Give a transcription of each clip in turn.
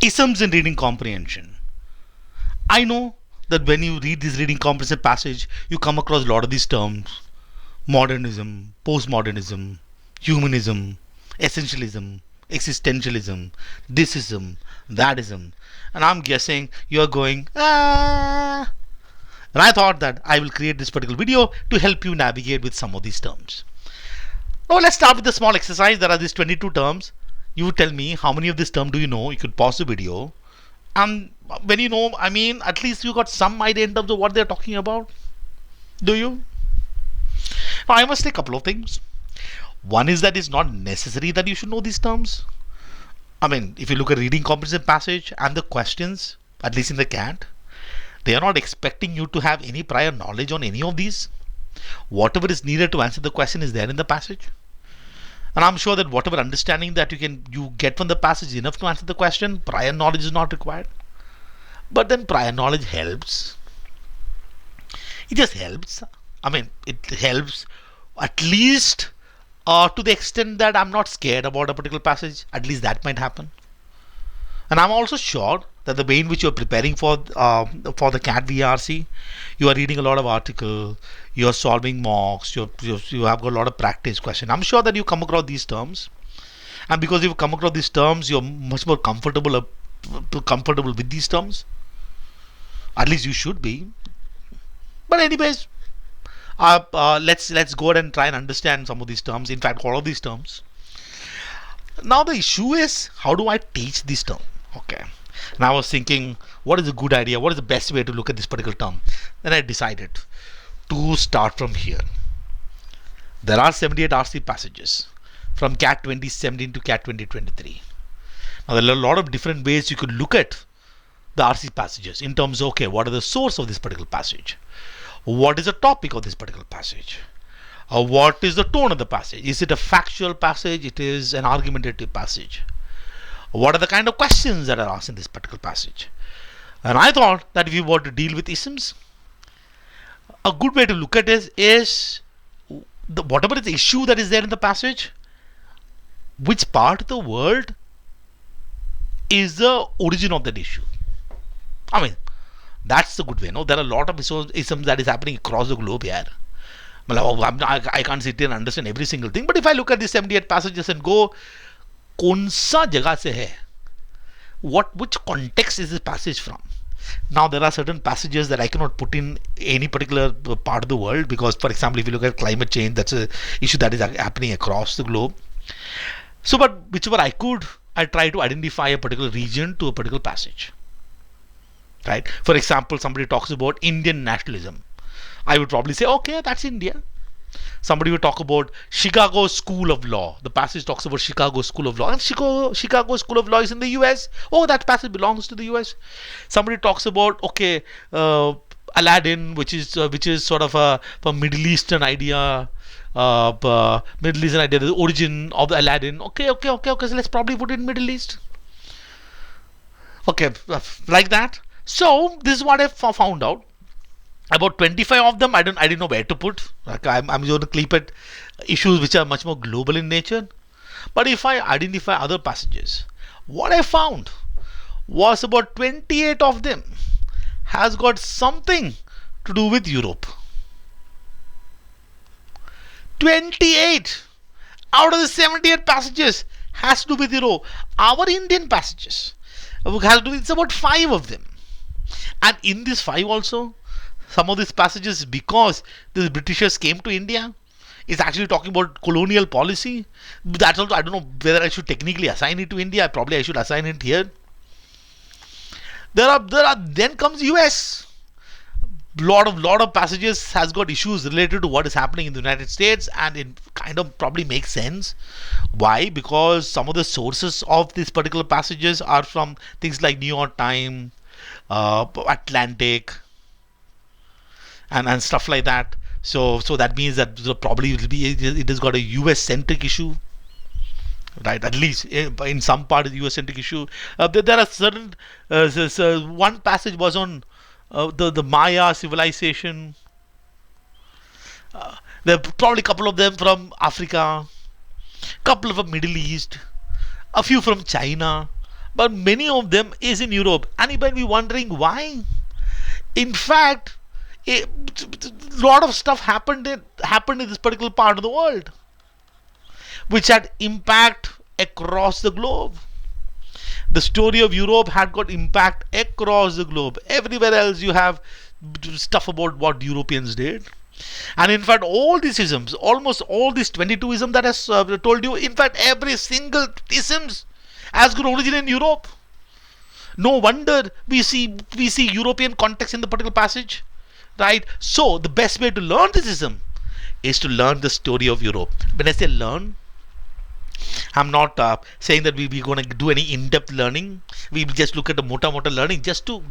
Isms in reading comprehension. I know that when you read this reading comprehension passage, you come across a lot of these terms: modernism, postmodernism, humanism, essentialism, existentialism, thisism, thatism. And I'm guessing you're going, ah. And I thought that I will create this particular video to help you navigate with some of these terms. Now let's start with a small exercise. There are these 22 terms. You tell me how many of these terms do you know. You could pause the video. And when you know, I mean, at least you got some idea in terms of what they're talking about. Do you? Now I must say a couple of things. One is that it's not necessary that you should know these terms. I mean, if you look at reading comprehension passage and the questions, at least in the CAT, they are not expecting you to have any prior knowledge on any of these. Whatever is needed to answer the question is there in the passage. And I'm sure that whatever understanding that you get from the passage is enough to answer the question. Prior knowledge is not required. But then prior knowledge helps. It just helps. I mean, it helps at least to the extent that I'm not scared about a particular passage. At least that might happen. And I'm also sure that the way in which you're preparing for the CAT VRC, you are reading a lot of article, you're solving mocks, you have got a lot of practice question. I'm sure that you come across these terms, and because you've come across these terms, you're much more comfortable with these terms. At least you should be. But anyways, let's go ahead and try and understand some of these terms. In fact, all of these terms. Now the issue is, how do I teach this term? Okay. And I was thinking, what is a good idea? What is the best way to look at this particular term? Then I decided to start from here. There are 78 RC passages from CAT 2017 to CAT 2023. Now there are a lot of different ways you could look at the RC passages in terms of, okay, what are the source of this particular passage? What is the topic of this particular passage? What is the tone of the passage? Is it a factual passage? It is an argumentative passage. What are the kind of questions that are asked in this particular passage? And I thought that if you were to deal with isms, a good way to look at it is whatever is the issue that is there in the passage, which part of the world is the origin of that issue. I mean, that's the good way. No, there are a lot of isms that is happening across the globe here. I can't sit here and understand every single thing, but if I look at the 78 passages and go, कौन सा जगह से है? Which context is this passage from? Now there are certain passages that I cannot put in any particular part of the world because, for example, if you look at climate change, that's an issue that is happening across the globe. So, but whichever I could, I try to identify a particular region to a particular passage. Right? For example, somebody talks about Indian nationalism. I would probably say, okay, that's India. Somebody would talk about Chicago School of Law. The passage talks about Chicago School of Law. And Chicago School of Law is in the US. Oh, that passage belongs to the US. Somebody talks about, okay, Aladdin, which is sort of a Middle Eastern idea. The origin of the Aladdin. Okay. So let's probably put it in Middle East. Okay, like that. So this is what I found out. About 25 of them, I didn't know where to put. Like I'm going to keep it issues which are much more global in nature. But if I identify other passages, what I found was about 28 of them has got something to do with Europe. 28 out of the 78 passages has to do with Europe. Our Indian passages has to do with, it's about 5 of them. And in these 5 also, some of these passages, because the Britishers came to India, is actually talking about colonial policy. That's also, I don't know whether I should technically assign it to India. Probably I should assign it here. Then comes US. Lot of passages has got issues related to what is happening in the United States, and it kind of probably makes sense. Why? Because some of the sources of these particular passages are from things like New York Times, Atlantic, and stuff like that. So that means that probably it has got a US centric issue, right? At least in some part of the US centric issue. There are certain one passage was on the Maya civilization. There are probably a couple of them from Africa, couple from Middle East, a few from China, but many of them is in Europe. And you might be wondering why. In fact, a lot of stuff happened in this particular part of the world, which had impact across the globe. The story of Europe had got impact across the globe. Everywhere else you have stuff about what Europeans did. And in fact, all these isms, almost all these 22 isms that I told you, in fact, every single isms has got origin in Europe. No wonder we see European context in the particular passage, right? So the best way to learn this ism is to learn the story of Europe. When I say learn, I'm not saying that we're going to do any in-depth learning. We will just look at the mota learning just to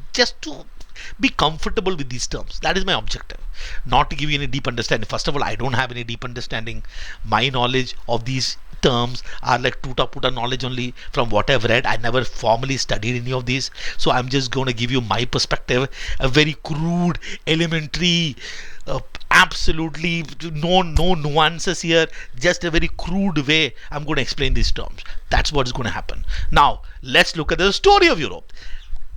be comfortable with these terms. That is my objective. Not to give you any deep understanding. First of all, I don't have any deep understanding. My knowledge of these terms are like tuta puta knowledge only from what I've read. I never formally studied any of these. So I'm just going to give you my perspective, a very crude, elementary, absolutely no nuances here, just a very crude way I'm going to explain these terms. That's what is going to happen. Now let's look at the story of Europe.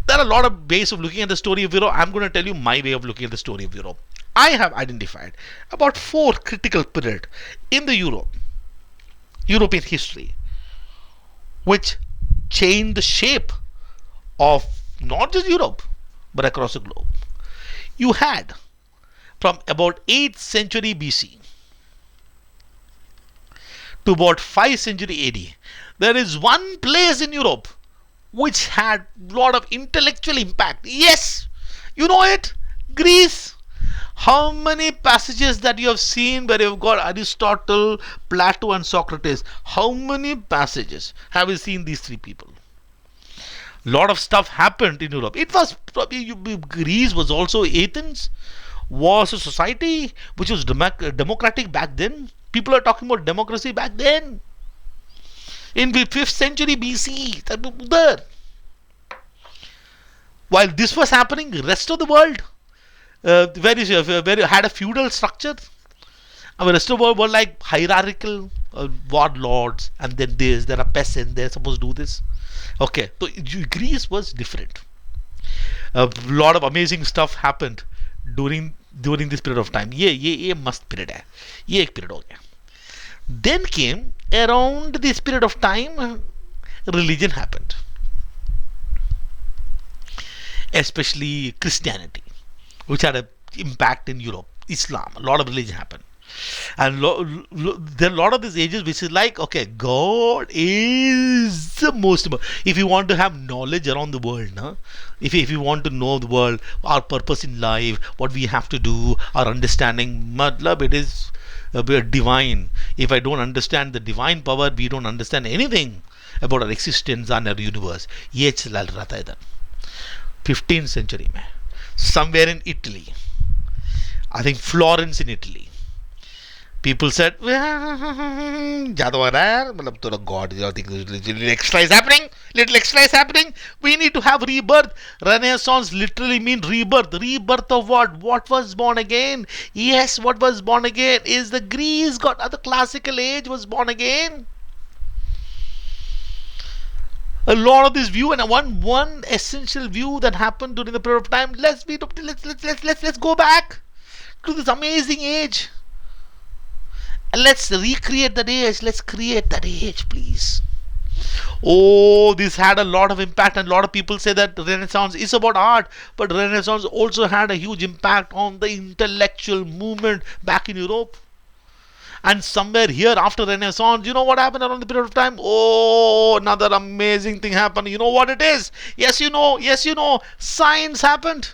There are a lot of ways of looking at the story of Europe. I'm going to tell you my way of looking at the story of Europe. I have identified about 4 critical periods in the European history which changed the shape of not just Europe but across the globe. You had from about 8th century BC to about 5th century AD, there is one place in Europe which had a lot of intellectual impact. Yes, you know it, Greece. How many passages that you have seen where you've got Aristotle, Plato and Socrates? How many passages have you seen these 3 people? A lot of stuff happened in Europe. It was probably, Greece was also, Athens was a society which was democratic back then. People are talking about democracy back then. In the 5th century BC, there. While this was happening, the rest of the world where had a feudal structure. And the rest of the world were like hierarchical warlords, and then there are peasants, they're supposed to do this. Okay, so Greece was different. A lot of amazing stuff happened during this period of time. ये मस्त period है. ये एक period हो गया. Then came around this period of time, religion happened, especially Christianity, which had an impact in Europe. Islam, a lot of religion happened. And there are a lot of these ages which is like, okay, God is the most important. If you want to have knowledge around the world, no? if you want to know the world, our purpose in life, what we have to do, our understanding, matlab, it is divine. If I don't understand the divine power, we don't understand anything about our existence and our universe. ये चल रहा था इधर 15th century में, somewhere in Italy, I think Florence in Italy, people said, ज़्यादा हो रहा है, मतलब थोड़ा God, I think little extra is happening. We need to have rebirth. Renaissance literally means rebirth. Rebirth of what? What was born again? Yes, what was born again is the Greece got the classical age was born again. A lot of this view, and one essential view that happened during the period of time. Let's go back to this amazing age. And let's recreate that age. Let's create that age, please. Oh, this had a lot of impact, and a lot of people say that Renaissance is about art, but Renaissance also had a huge impact on the intellectual movement back in Europe. And somewhere here after Renaissance, you know what happened around the period of time? Oh, another amazing thing happened. You know what it is? Yes, you know. Science happened.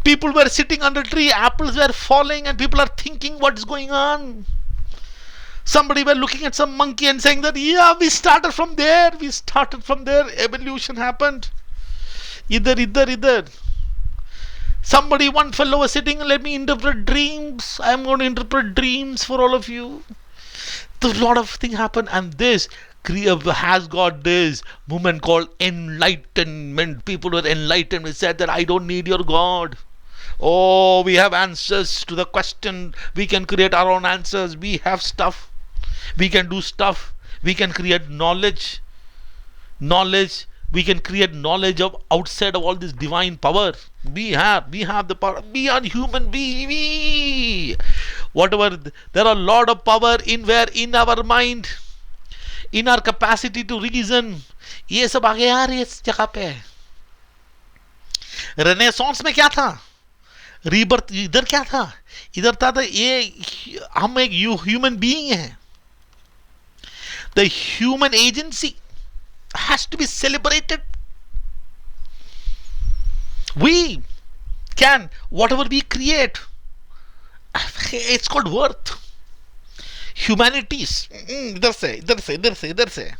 People were sitting under a tree, apples were falling, and people are thinking what's going on. Somebody were looking at some monkey and saying that, yeah, we started from there. Evolution happened. Either. Somebody, one fellow was sitting, let me interpret dreams. I'm going to interpret dreams for all of you. A lot of things happen, and this has got this movement called enlightenment. People were enlightened. They said that I don't need your God. Oh, we have answers to the question. We can create our own answers. We have stuff. We can do stuff. We can create knowledge. knowledge, we can create knowledge of outside of all this divine power. We have the power. We are human. We whatever, there are a lot of power in where, in our mind, in our capacity to reason. ये सब आ गया यार इस जगह पे. Renaissance में क्या था? रीबर्थ इधर क्या था? इधर था ये हम एक ह्यूमन बीइंग हैं. The human agency has to be celebrated. We can, whatever we create, it's called worth. Humanities. इधर से इधर से इधर से इधर से.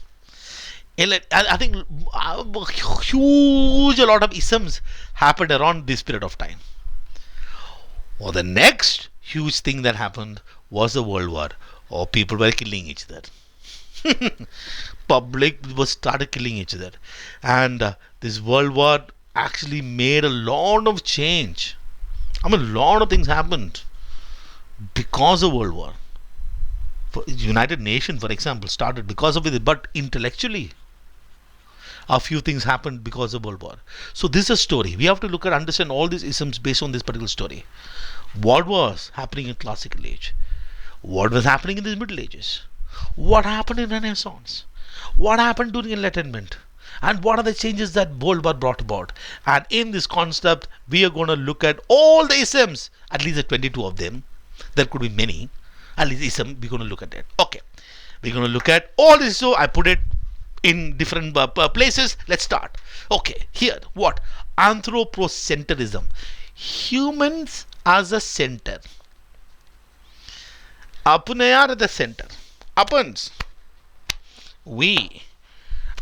I think huge a lot of isms happened around this period of time. Well, the next huge thing that happened was the World War. Oh, people were killing each other. Public was started killing each other, and this World War actually made a lot of change. I mean, a lot of things happened because of World War. United Nations, for example, started because of it, but intellectually, a few things happened because of World War. So this is a story. We have to look at, understand all these isms based on this particular story. What was happening in classical age? What was happening in the Middle Ages? What happened in Renaissance? What happened during Enlightenment? And what are the changes that World War brought about? And in this concept, we are going to look at all the isms, at least 22 of them. There could be many. At least ism, we're going to look at that. Okay. We're going to look at all this. So I put it in different places. Let's start. Okay. Here, what? Anthropocentrism. Humans as a center. Apne are at the center. Apans. We.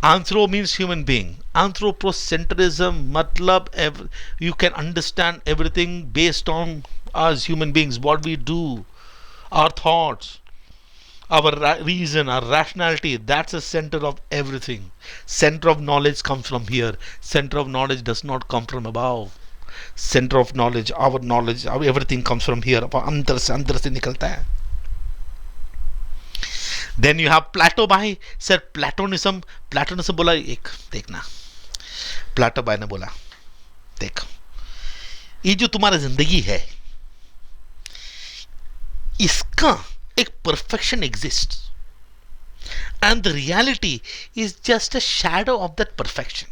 Anthro means human being. Anthropocentrism, matlab, you can understand everything based on us human beings, what we do, our thoughts, our reason, our rationality. That's the center of everything. Center of knowledge comes from here. Center of knowledge does not come from above. Center of knowledge, everything comes from here. अंदर से निकलता है. Then you have Plato भाई said Platonism. Platonism बोला एक देखना. Plato भाई ने बोला देख, ये जो तुम्हारा जिंदगी है, इसका एक perfection exists, and the reality is just a shadow of that perfection.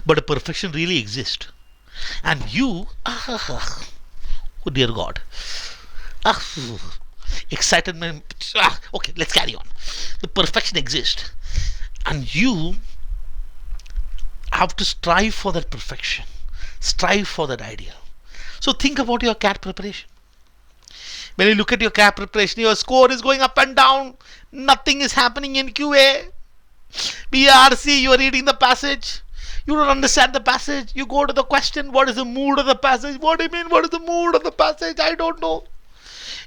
But a perfection really exists, and you, oh dear God, excitement. Okay, let's carry on. The perfection exists, and you have to strive for that perfection, strive for that ideal. So think about your CAT preparation. When you look at your CAT preparation, your score is going up and down. Nothing is happening in QA. BRC, you are reading the passage. You don't understand the passage. You go to the question, what is the mood of the passage? What do you mean, what is the mood of the passage? I don't know.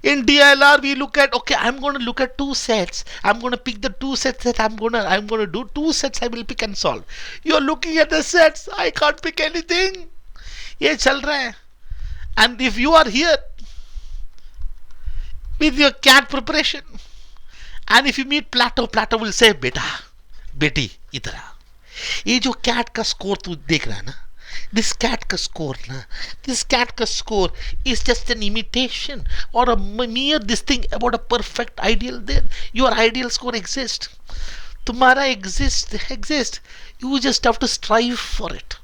In DLR, we look at, okay, I'm going to look at two sets. I'm going to pick the two sets that I'm going to do. Two sets I will pick and solve. You're looking at the sets. I can't pick anything. Ye chal raha hai. And if you are here with your CAT preparation, and if you meet Plato, Plato will say, beta, beti, idhar aa. ये जो CAT का score तू देख रहा है ना, this CAT का score ना, this CAT का score is just an imitation or a mere this thing about a perfect ideal. There your ideal score exists, तुम्हारा exist, you just have to strive for it.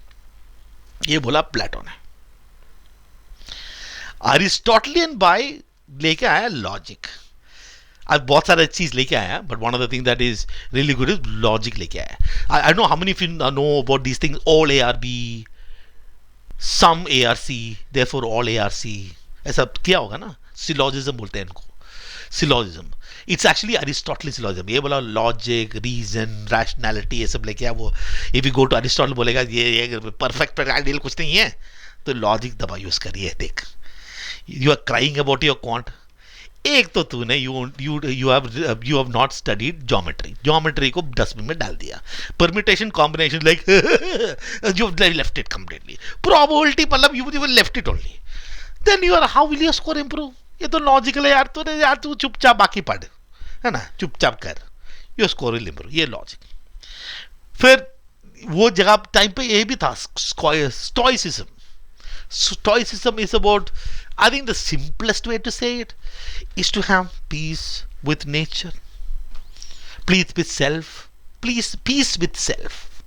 ये बोला प्लेटो ने. अरिस्टोटलियन bye लेके आया logic. आज बहुत सारे चीज लेके आया, but one of the things that is really good is logic लेके आया. I don't know how many of you know about these things. All ARB, some ARC, therefore all ARC. ऐसा किया होगा ना. Syllogism बोलते हैं इनको. Syllogism. It's actually Aristotelian syllogism. ये बोला logic, reason, rationality, ये सब लेके आया वो. If you go to Aristotle बोलेगा ये perfect ideal कुछ नहीं है, तो logic दबा यूज करिए. देख, you are crying about your quant. एक तो तूने you have not studied geometry को डस्टबिन में डाल दिया. Permutation combination like you have left it completely. Probability मतलब you have left it only. Then you are, how will your score improve? ये तो लॉजिकल है यार तू चुपचाप बाकी पढ़, है ना, चुपचाप कर, your score will improve. ये लॉजिक. फिर वो जगह टाइम पे ये भी था stoicism. Stoicism is about, I think the simplest way to say it is to have peace with nature, peace with self, peace with self.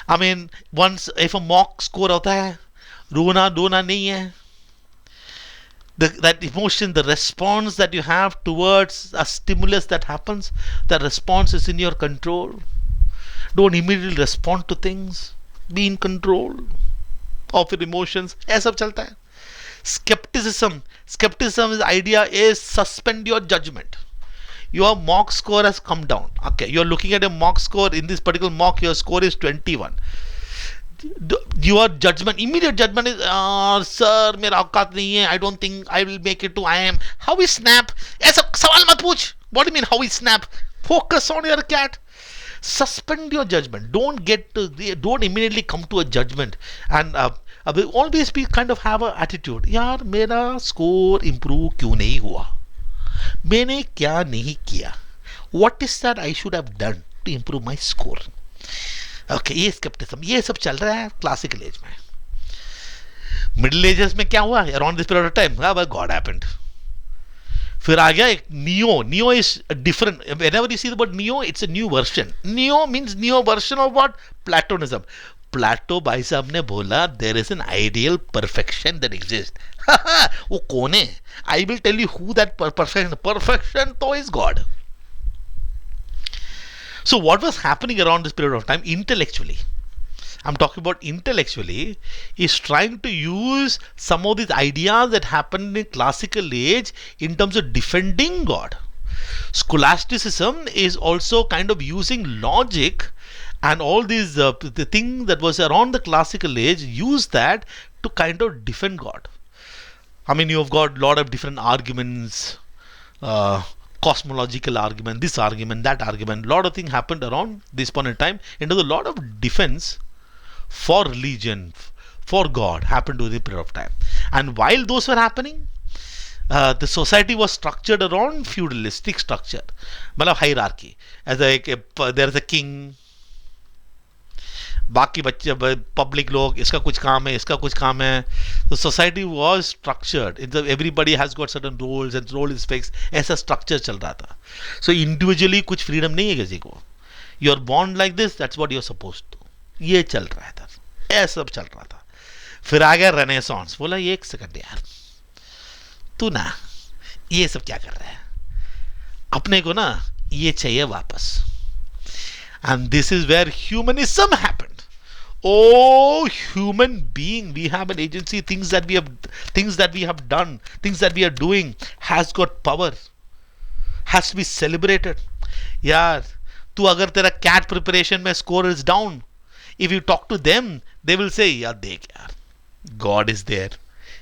I mean, once if a mock score होता है, रोना धोना नहीं है. That emotion, the response that you have towards a stimulus that happens, the response is in your control. Don't immediately respond to things. Be in control of your emotions. ऐसा सब चलता है. Skepticism is idea is suspend your judgment. Your mock score has come down. Okay, you're looking at a mock score. In this particular mock, your score is 21. Your judgment, immediate judgment is, sir, मेरा औकात नहीं है. I don't think I will make it to IIM. How we snap? ऐसा सवाल मत पूछ. What do you mean how we snap? Focus on your cat. Suspend your judgment. Don't immediately come to a judgment. And always be kind of have an attitude. यार मेरा score improve क्यों नहीं हुआ? मैंने क्या नहीं किया? What is that I should have done to improve my score? Okay, ये स्केप्टिज्म, ये सब चल रहा है क्लासिकल एज में. मिडिल एजेस में क्या हुआ? Around this period of time god happened. फिर आ गया एक neo is different. Whenever you see the word neo, it's a new version. Neo means new version of what? Platonism. Plato भाई साहब ने बोला there is an ideal perfection that exist. वो कौन है? I will tell you who that perfection तो is God. So what was happening around this period of time intellectually, I'm talking about intellectually, is trying to use some of these ideas that happened in classical age in terms of defending God. Scholasticism is also kind of using logic and all these the thing that was around the classical age, use that to kind of defend God. I mean, you've got a lot of different arguments, cosmological argument, this argument, that argument. A lot of things happened around this point in time. And there was a lot of defense for religion, for God, happened during the period of time. And while those were happening, the society was structured around feudalistic structure, मतलब hierarchy. As there is a king, बाकी बच्चे public लोग, इसका कुछ काम है, इसका कुछ काम है. तो society was structured. Everybody has got certain roles and role is fix. ऐसा स्ट्रक्चर चल रहा था. सो इंडिविजुअली कुछ फ्रीडम नहीं है किसी को. You are born like this, that's what you are supposed to. ये चल रहा था, ऐसा सब चल रहा था. फिर आ गया रेनेसांस. बोला ये एक सेकंड यार, तू ना ये सब क्या कर रहा है, अपने को ना ये चाहिए वापस. And this is where humanism happened. Oh, human being, we have an agency. Things that we have done, things that we are doing has got power, has to be celebrated. यार, तू अगर तेरा cat preparation में score is down, if you talk to them, they will say, यार देख यार, God is there.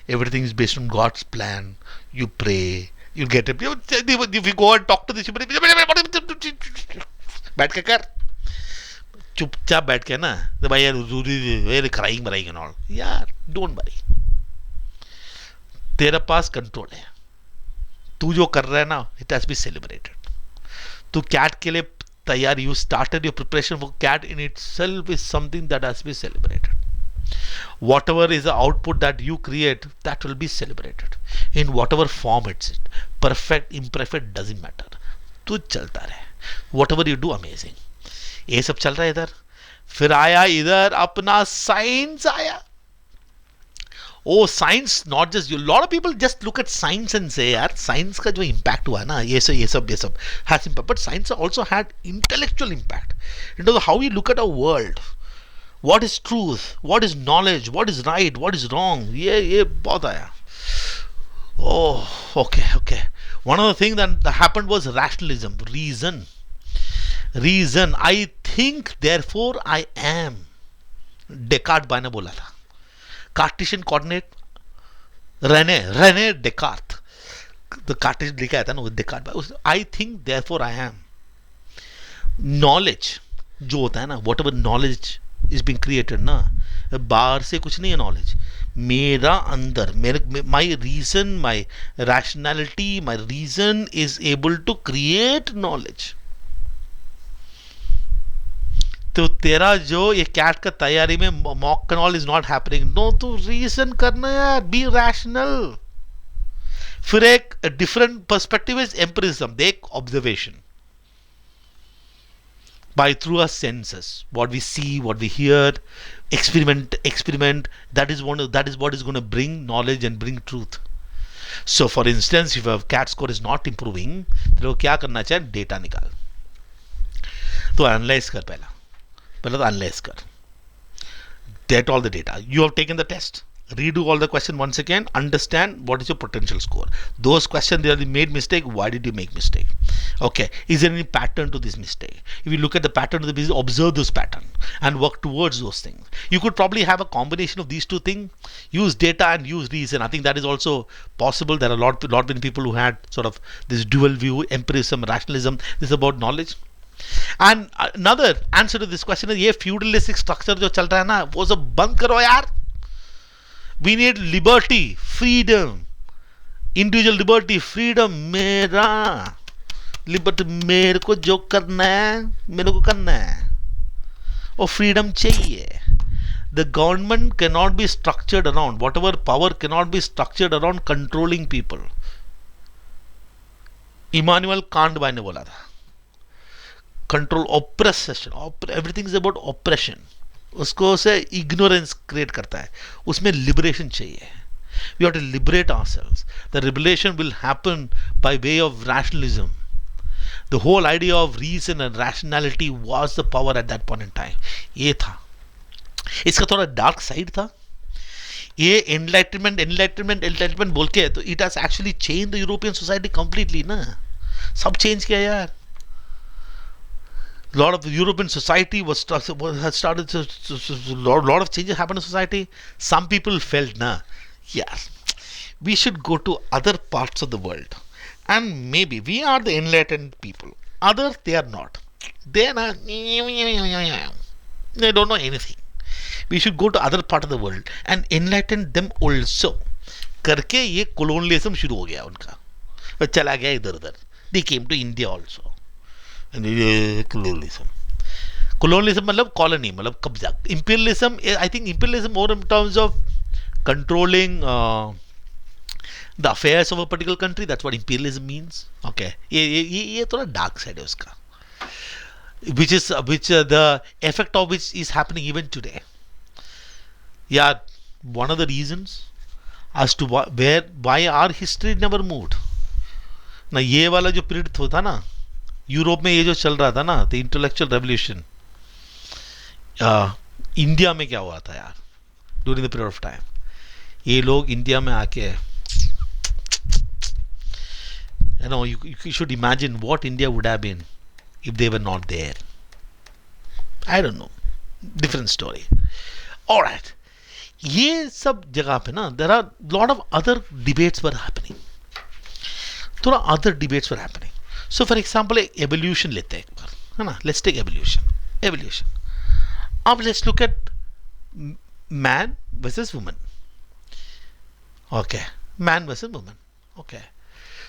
Everything is based on God's plan. You pray, you get it. If you go and talk to this, बैठ के कर, चुपचाप बैठ के ना, तो भाई यार क्राइंग बराइंग एंड ऑल. यार डोंट वरी, तेरे पास कंट्रोल है. तू जो कर रहा है ना, इट हैज बी सेलिब्रेटेड. तू कैट के लिए तैयार, you started your preparation for CAT. In itself is something that has be celebrated. Whatever is the output that you create, that will be celebrated in whatever form it's it. Perfect, imperfect, doesn't matter. तू चलता रहे. Whatever you do, amazing. ये सब चल रहा है इधर. फिर आया इधर अपना साइंस आया. Oh, science, not just you. A lot of people just look at science and say, यार साइंस का जो इम्पैक्ट हुआ ना, ये सब has impact. But science also had intellectual impact in terms of how we look at our world. What is truth? What is knowledge? What is right? What is wrong? ये बहुत आया. Oh, okay. One of the things that happened was rationalism, reason. I think, therefore I am. Descartes भाई ने बोला था. Cartesian coordinate, Rene Descartes. तो Cartesian लिखा था ना वो डेकार्ट भाई. I think therefore I am. Knowledge जो होता है ना, whatever knowledge is being created ना, बाहर से कुछ नहीं है नॉलेज. मेरा अंदर, my reason, my rationality, my reason is able to create knowledge. तो तेरा जो ये कैट का तैयारी में मॉक कनॉल इज नॉट हैपनिंग, नो तो रीजन करना यार, बी रैशनल. फिर एक डिफरेंट पर्सपेक्टिव इज एम्पिरिज्म, देख observation by through our senses, what we see, what we hear, experiment, that is what is going to bring knowledge and bring truth. So for instance, if a cat score is not improving, तो क्या करना चाहिए, data निकाल, तो analyse कर, पहले तो analyse कर, get all the data. You have taken the test, redo all the question once again, understand what is your potential score. Those questions, they are made mistake, why did you make mistake? Okay, is there any pattern to this mistake? If you look at the pattern of the business, observe those pattern and work towards those things. You could probably have a combination of these two things, use data and use reason. I think that is also possible. There are lot many people who had sort of this dual view, empirism, rationalism. This is about knowledge. And another answer to this question is, ये feudalistic structure जो चल रहा है ना, वो सब बंद करो यार. We need liberty, freedom, individual liberty, freedom. मेरा लिबर्टी, मेरे को जो करना है मेरे को करना है, और फ्रीडम चाहिए. The government cannot be structured around, whatever power cannot be structured around controlling people. Immanuel Kant भाई ने बोला था, control oppression, everything is about oppression. उसको से इग्नोरेंस क्रिएट करता है, उसमें लिबरेशन चाहिए. We have to liberate ourselves. The liberation will happen by way of rationalism. The whole idea of reason and rationality was the power at that point in time. ये था, इसका थोड़ा dark side था. ये enlightenment बोल के, तो it has actually change the European society completely ना. सब चेंज किया यार. Lot of the European society had started lot of changes happened in society. Some people felt, yeah, we should go to other parts of the world, and maybe we are the enlightened people. Others, they are not. They are not, they don't know anything. We should go to other part of the world and enlighten them also. करके ये colonialism शुरू हो गया उनका, और चला गया इधर उधर. They came to India also. colonialism मतलब कॉलोनी, मतलब कब्जा. imperialism, I think imperialism more in terms of controlling the affairs of a particular country. That's what imperialism means. Okay, ये थोड़ा dark side है उसका, which the effect of which is happening even today. Yeah, one of the reasons as to why our history never moved ना. ये वाला जो period था ना यूरोप में, ये जो चल रहा था ना, द इंटेलेक्चुअल रेवोल्यूशन, इंडिया में क्या हुआ था यार during the period of time. ये लोग इंडिया में आके, you know, you should imagine what India would have been if they were not there. I don't know, different story. All right, ये सब जगह पे ना, there are lot of other debates were happening. थोड़ा other debates were happening. So for example, evolution लेते हैं एक बार, है ना. Let's take evolution. अब let's look at man versus woman. Okay, man versus woman. Okay,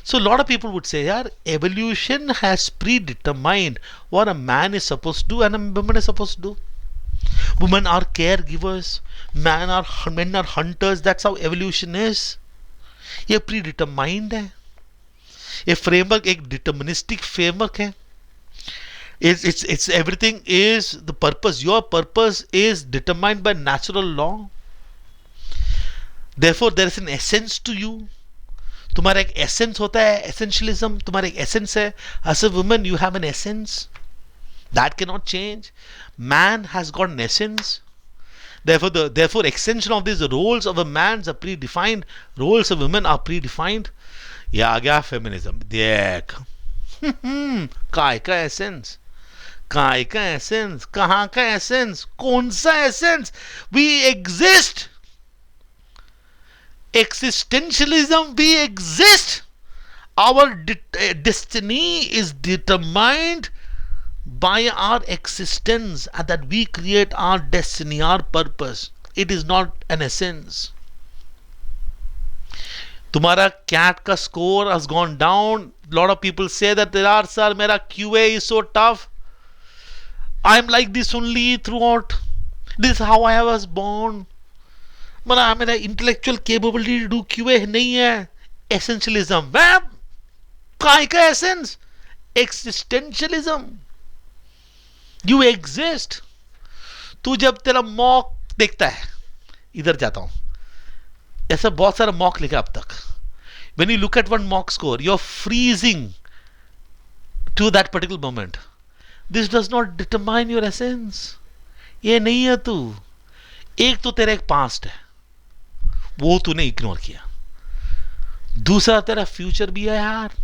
so a lot of people would say, yaar, evolution has predetermined what a man is supposed to do and a woman is supposed to do. Women are caregivers, men are hunters. That's how evolution is. ये predetermined है. ये framework एक deterministic framework है. It's everything is the purpose. Your purpose is determined by natural law. Therefore there is an essence to you. तुम्हारा एक essence होता है, essentialism. तुम्हारा एक essence है. As a woman you have an essence that cannot change. Man has got an essence. Therefore extension of these roles of a man are predefined. Roles of women are predefined. ये आ गया feminism. देख काय का essence, काय का essence, कहाँ का essence, कौन सा essence. We exist, existentialism, we exist. Our destiny is determined by our existence, and that we create our destiny, our purpose. It is not an essence. तुम्हारा कैट का score has gone down. Lot of people say that there are, sir, मेरा QA is so tough. I'm like this only throughout. This is how I was born. मतलब मेरा intellectual capability do QA नहीं है. Essentialism, ma'am काय का essence? एक्सिस्टेंशियलिज्म. You exist. तू जब तेरा मॉक देखता है, इधर जाता हूं, ऐसा बहुत सारा मॉक लिखा अब तक. When you look at one mock score, you're freezing to that particular moment. This does not determine your essence. ये नहीं है तू. एक तो तेरा एक पास्ट है, वो तूने इग्नोर किया. दूसरा तेरा फ्यूचर भी है यार.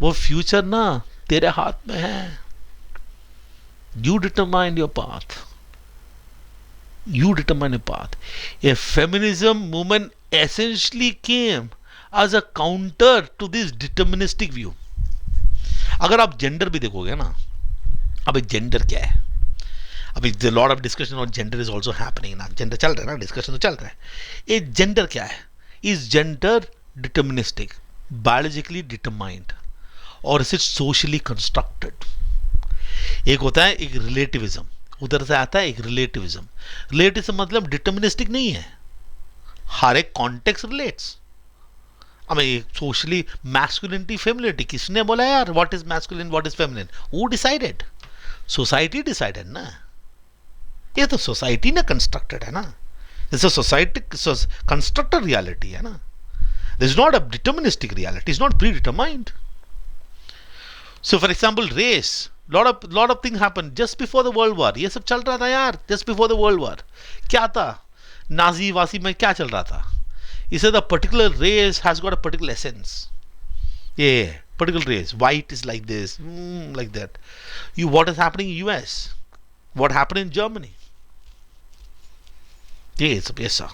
वो फ्यूचर ना तेरे हाथ में है. You determine your path. You determine your path. A feminism movement essentially came as a counter to this deterministic view. अगर आप जेंडर भी देखोगे ना, अभी जेंडर क्या है? अभी lot of discussion on gender is also happening ना. जेंडर चल रहा है ना, डिस्कशन तो चल रहा है. ये जेंडर क्या है? Is gender deterministic, biologically determined, और इज इट सोशली कंस्ट्रक्टेड? एक होता है एक रिलेटिविज्म, उधर से आता है एक रिलेटिविज्म. रिलेटिविज्म मतलब डिटर्मिनिस्टिक नहीं है, हर एक कॉन्टेक्स्ट रिलेट्स. हमें सोशली मैस्कुलिनिटी फेमिनिटी किसने बोला यार? What is masculine, what is feminine? Who decided? Society decided ना. ये तो सोसाइटी ने कंस्ट्रक्टेड है ना. This is society constructed reality है ना. This is not a deterministic reality, is not predetermined. So for example race, lot of things happened just before the world war. ये सब चल रहा था यार just before the world war. क्या था? नाजी वासी में क्या चल रहा था? He said the particular race has got a particular essence. Yeah, particular race. White is like this, like that. What is happening in US? What happened in Germany? Yes, yes, sir.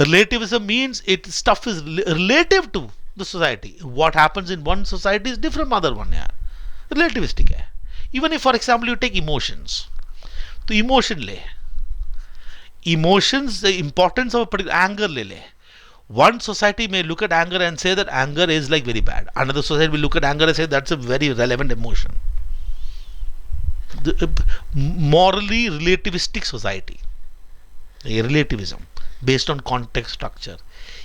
Relativism means stuff is relative to the society. What happens in one society is different from other one. यार relativistic है. Even if for example you take emotions, तो emotion ले, emotions, the importance of a particular anger ले ले. One society may look at anger and say that anger is like very bad. Another society will look at anger and say that's a very relevant emotion. Morally relativistic society, relativism based on context structure.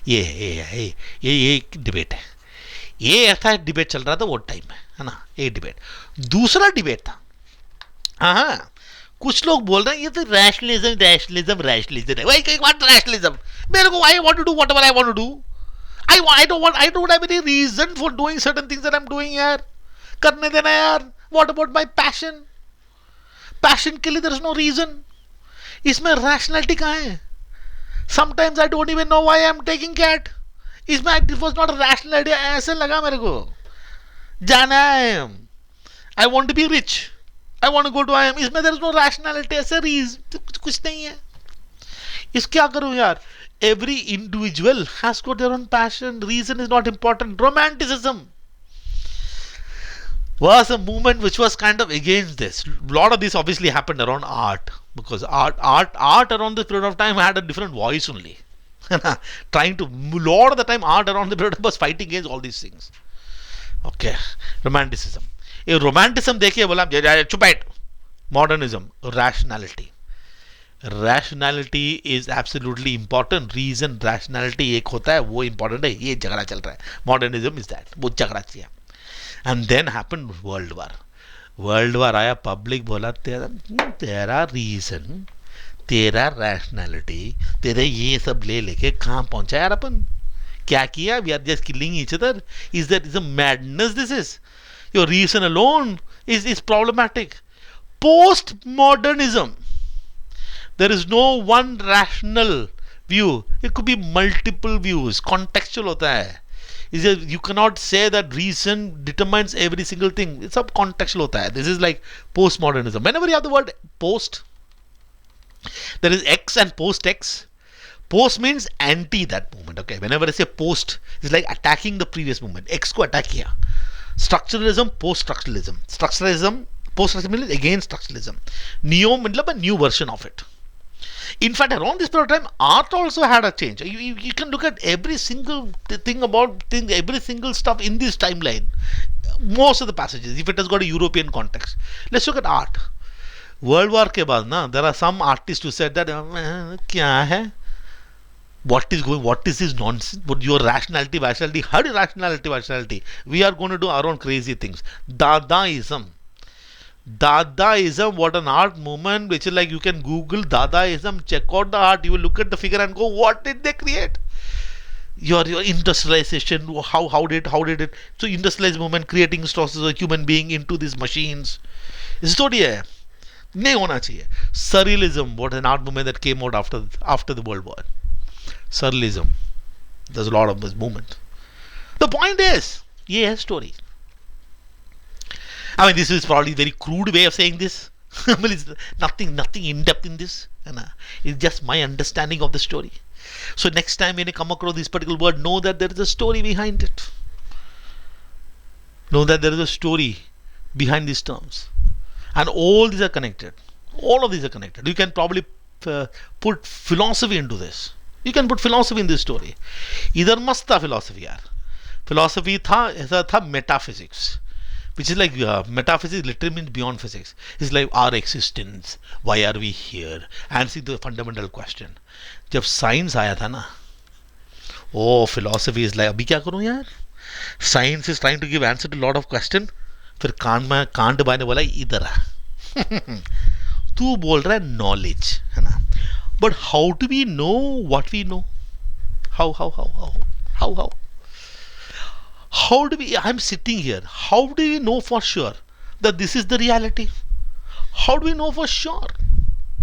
ये debate है. ये ऐसा debate चल रहा था वो time में, है ना. एक डिबेट. दूसरा डिबेट था, हाँ, कुछ लोग बोल रहे हैं ये तो रैशनलिज्म है. भाई व्हाट रैशनलिज्म? मेरे को I want to do whatever I want to do. I don't have any reason for doing certain things that I am doing यार. करने देना यार. What about my passion? Passion के लिए देयर इज नो रीजन. इसमें rationality कहाँ है? Sometimes I don't even know why I am taking CAT. इसमें it was not a rational idea. ऐसे लगा मेरे को जाना है. I want to be rich, I want to go to IIM. इसमें देयर इज नो रैशनैलिटी. ऐसे कुछ नहीं है. इस क्या करूं यार? Every individual has got their own passion. Reason is not important. Romanticism was a movement which was kind of against this. A lot of this obviously happened around art, because art around this period of time had a different voice only. Trying to, lot of the time art around the period was fighting against all these things. Okay, romanticism. ये romanticism देखिए बोला चुप बैठ. Modernism, rationality. Rationality is absolutely important. Reason, rationality एक होता है, वो important है. ये झगड़ा चल रहा है. Modernism is that. वो झगड़ा चाहिए. And then happened World War. World War आया, पब्लिक बोला तेरा रीजन, तेरा रैशनैलिटी, तेरे ये सब ले लेके कहाँ पहुंचा यार अपन? क्या किया? We are just killing each other. Is that is a madness? This is your reason alone is problematic. Post modernism, there is no one rational view. It could be multiple views. Contextual होता है. You cannot say that reason determines every single thing. It's सब contextual होता है. This is like postmodernism. Whenever you have the word post, there is X and post X. Post means anti that movement. Okay. Whenever I say post, it's like attacking the previous movement. X को attack किया. Structuralism, post-structuralism. Structuralism, post-structuralism means against structuralism. Neo मतलब a new version of it. In fact, around this period of time, art also had a change. You can look at every single thing about things, every single stuff in this timeline. Most of the passages, if it has got a European context. Let's look at art. World War के बाद ना, there are some artists who said that क्या है, what is this nonsense, what your rationality, how rationality, we are going to do our own crazy things. Dadaism, what an art movement, which is like, you can Google Dadaism, check out the art, you will look at the figure and go, what did they create? Your industrialization, how did it, so industrialized movement creating sources of human being into these machines, story है, नहीं होना चाहिए. Surrealism, what an art movement that came out after the World War. Surrealism, there's a lot of this movement. The point is, yeah, story. I mean, this is probably a very crude way of saying this. I mean, it's nothing in depth in this. It's just my understanding of the story. So next time when you come across this particular word, know that there is a story behind it. Know that there is a story behind these terms. And all these are connected. All of these are connected. You can probably put philosophy into this. You can put philosophy in this story. इधर मस्त था philosophy यार. Philosophy था, ऐसा था metaphysics, which is like metaphysics literally means beyond physics. It's like our existence, why are we here, answering the fundamental question. जब science आया था ना, oh, philosophy is like, अभी क्या करूँ यार, science is trying to give answer to a lot of question, फिर कांड भाई ने बोला इधर आ. तू बोल रहा है knowledge, है ना, but how do we know what we know? How do we, I'm sitting here, how do we know for sure that this is the reality? How do we know for sure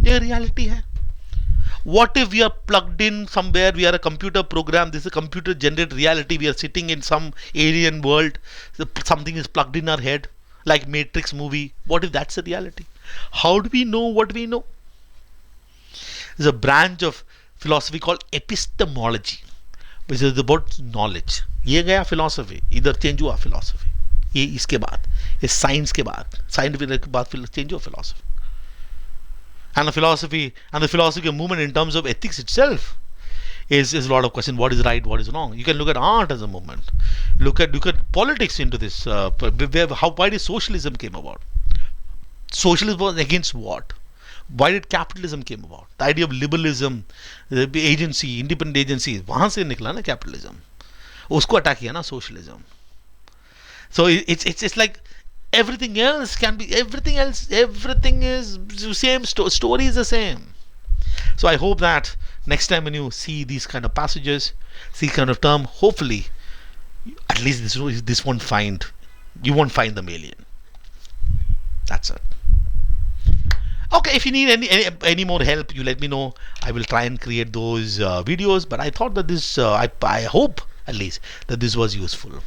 ये reality है? What if we are plugged in somewhere, we are a computer program, this is a computer generated reality, we are sitting in some alien world, something is plugged in our head, like Matrix movie. What if that's the reality? How do we know what we know? There's a branch of philosophy called epistemology, which is about knowledge. ये गया philosophy, इधर change हुआ philosophy. ये इसके बाद, ये science के बाद, scientific के बाद change हुआ philosophy. And the philosophy movement in terms of ethics itself is a lot of question. What is right, what is wrong? You can look at art as a movement. Look at politics into this. Why did socialism came about? Socialism was against what? Why did capitalism came about? The idea of liberalism, agency, independent agency, वहाँ से निकला ना capitalism. उसको attack किया ना socialism. So it's like everything else is same story is the same. So I hope that next time when you see these kind of passages, see kind of term, hopefully at least this won't find, you won't find them alien. That's it. Okay, if you need any more help, you let me know. I will try and create those videos, but I thought that this I hope at least that this was useful.